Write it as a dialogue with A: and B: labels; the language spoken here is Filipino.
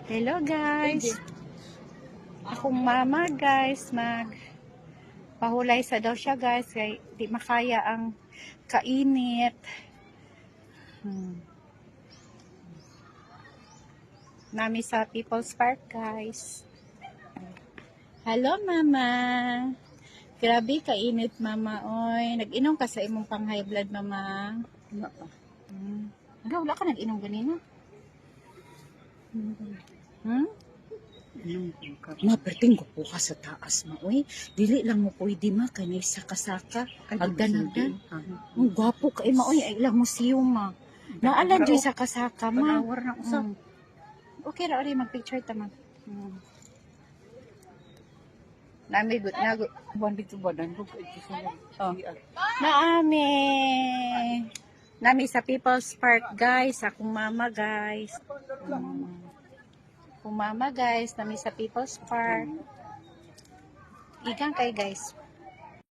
A: Hello guys. Akong mama guys, pahulay sa daw siya guys, kay di makaya ang kainit. Nami sa People's Park guys. Hello mama. Grabe kainit mama oy. Nag-inom ka sa imong pang high blood mama. Wala ka nag-inom ganina? Maperting ko po ka sa taas mo, oy. Dili lang mo pwede ma, kay may saka-saka. Agdan-agdan. Ang gwapo ka, ma, oy. Ay lang mo siyo, ma. Naalan dyan saka-saka, ma. Okay ra, oy. Mag-picture tama. Nami, buwan dito ba? Naami. Nami sa People's Park, guys. Akong mama, guys. Mama guys, nami sa People's Park. Igang kay guys.